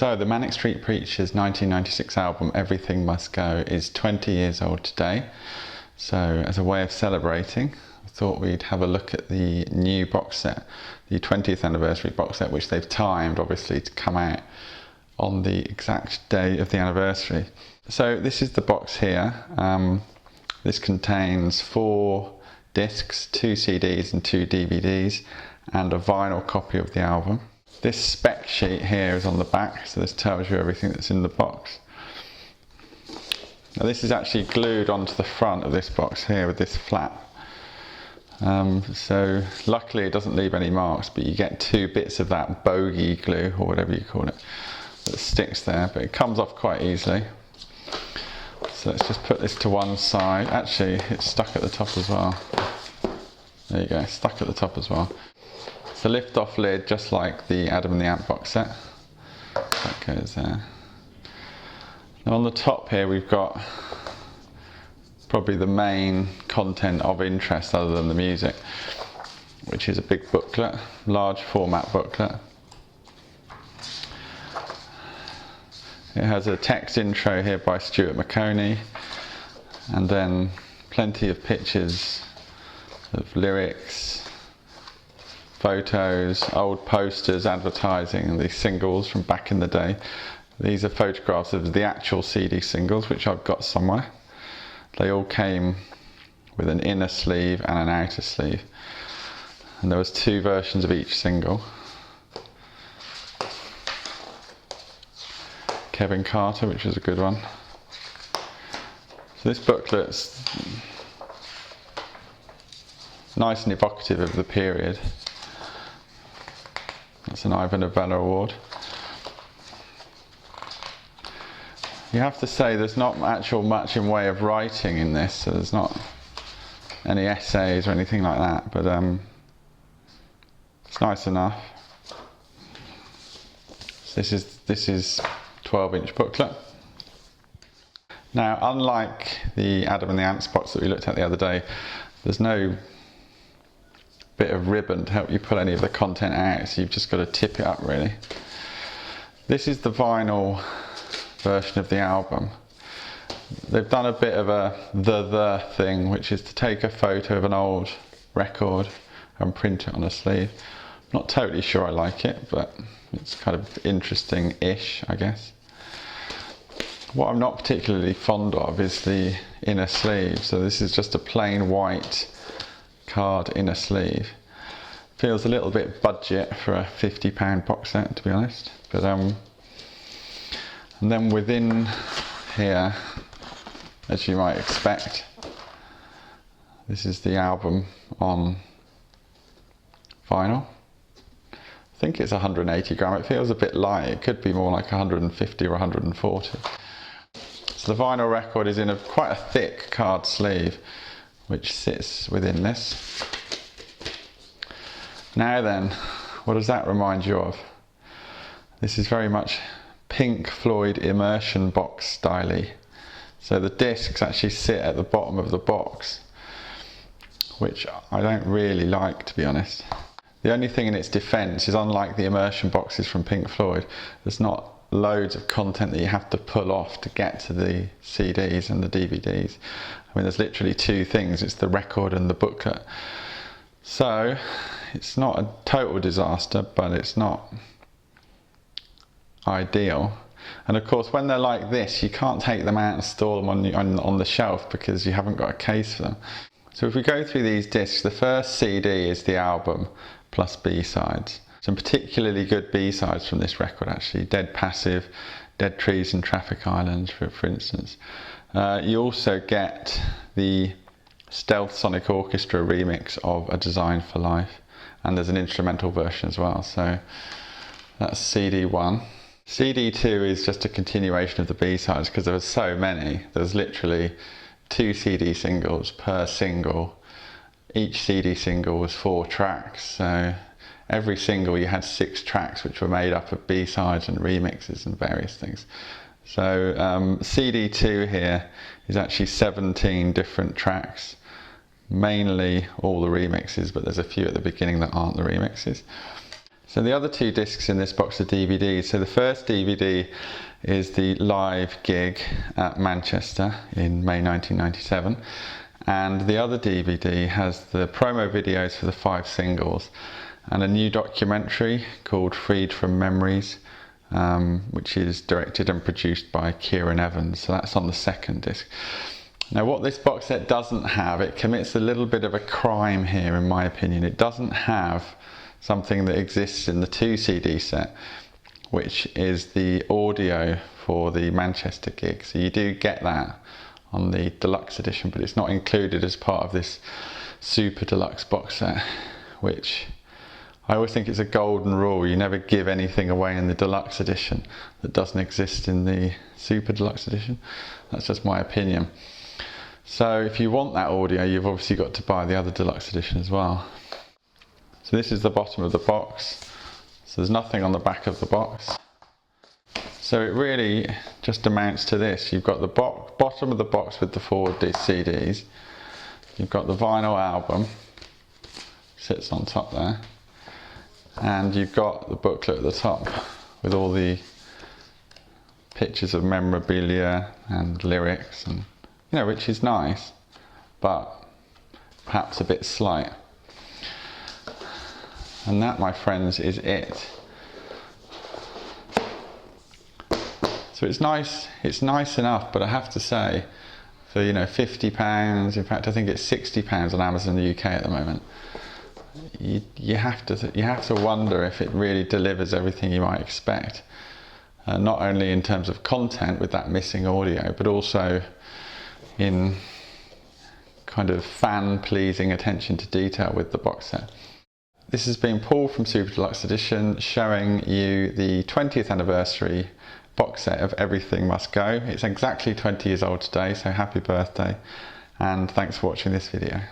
So the Manic Street Preachers 1996 album Everything Must Go is 20 years old today. So as a way of celebrating, I thought we'd have a look at the new box set, the 20th anniversary box set, which they've timed obviously to come out on the exact day of the anniversary. So this is the box here. This contains 4 discs, 2 CDs and 2 DVDs, and a vinyl copy of the album. This spec sheet here is on the back, so this tells you everything that's in the box. Now this is actually glued onto the front of this box here with this flap. So luckily it doesn't leave any marks, but you get 2 bits of that bogey glue, or whatever you call it, that sticks there, but it comes off quite easily. So let's just put this to one side. Actually, it's stuck at the top as well. There you go, stuck at the top as well. It's a lift-off lid, just like the Adam and the Ant box set. That goes there. Now on the top here we've got probably the main content of interest other than the music, which is a big booklet, large format booklet. It has a text intro here by Stuart McConey, and then plenty of pictures of lyrics, photos, old posters advertising these singles from back in the day. These are photographs of the actual CD singles, which I've got somewhere. They all came with an inner sleeve and an outer sleeve, and there was 2 versions of each single. Kevin Carter, which was a good one. So this booklet's nice and evocative of the period. That's an Ivor Novello Award. You have to say there's not much in way of writing in this, so there's not any essays or anything like that, but it's nice enough. So this is 12-inch booklet. Now, unlike the Adam and the Ants box that we looked at the other day, there's no bit of ribbon to help you pull any of the content out, so you've just got to tip it up really. This is the vinyl version of the album. They've done a bit of a the thing, which is to take a photo of an old record and print it on a sleeve. I'm not totally sure I like it, but it's kind of interesting-ish, I guess. What I'm not particularly fond of is the inner sleeve. So this is just a plain white card inner sleeve. Feels a little bit budget for a £50 box set, to be honest. But and then within here, as you might expect, this is the album on vinyl. I think it's 180 gram. It feels a bit light. It could be more like 150 or 140. So the vinyl record is in quite a thick card sleeve, which sits within this. Now then, what does that remind you of? This is very much Pink Floyd immersion box style-y. So the discs actually sit at the bottom of the box, which I don't really like, to be honest. The only thing in its defence is, unlike the immersion boxes from Pink Floyd, there's not loads of content that you have to pull off to get to the CDs and the DVDs. I mean, there's literally 2 things. It's the record and the booklet. So it's not a total disaster, but it's not ideal. And of course, when they're like this, you can't take them out and store them on the shelf because you haven't got a case for them. So if we go through these discs, the first CD is the album plus B-sides. Some particularly good B-sides from this record, actually. Dead Passive, Dead Trees and Traffic Islands, for instance. You also get the Stealth Sonic Orchestra remix of A Design for Life, and there's an instrumental version as well. So that's CD 1. CD 2 is just a continuation of the B-sides, because there were so many. There's literally 2 CD singles per single. Each CD single was 4 tracks, so every single you had 6 tracks, which were made up of B-sides and remixes and various things. So CD 2 here is actually 17 different tracks, mainly all the remixes, but there's a few at the beginning that aren't the remixes. So the other two discs in this box are DVDs. So the first DVD is the live gig at Manchester in May 1997, and the other DVD has the promo videos for the 5 singles and a new documentary called Freed from Memories, which is directed and produced by Kieran Evans. So that's on the second disc. Now what this box set doesn't have, it commits a little bit of a crime here in my opinion. It doesn't have something that exists in the 2 CD set, which is the audio for the Manchester gig. So you do get that on the deluxe edition, but it's not included as part of this super deluxe box set, which I always think it's a golden rule. You never give anything away in the deluxe edition that doesn't exist in the super deluxe edition. That's just my opinion. So if you want that audio, you've obviously got to buy the other deluxe edition as well. So this is the bottom of the box. So there's nothing on the back of the box. So it really just amounts to this. You've got the bottom of the box with the 4 CDs. You've got the vinyl album, sits on top there. And you've got the booklet at the top with all the pictures of memorabilia and lyrics, and which is nice, but perhaps a bit slight. And that, my friends, is it. So it's nice enough, but I have to say, for £50, in fact I think it's £60 on Amazon in the UK at the moment, you have to wonder if it really delivers everything you might expect. Not only in terms of content with that missing audio, but also in kind of fan-pleasing attention to detail with the box set. This has been Paul from Super Deluxe Edition, showing you the 20th anniversary box set of Everything Must Go. It's exactly 20 years old today, so happy birthday, and thanks for watching this video.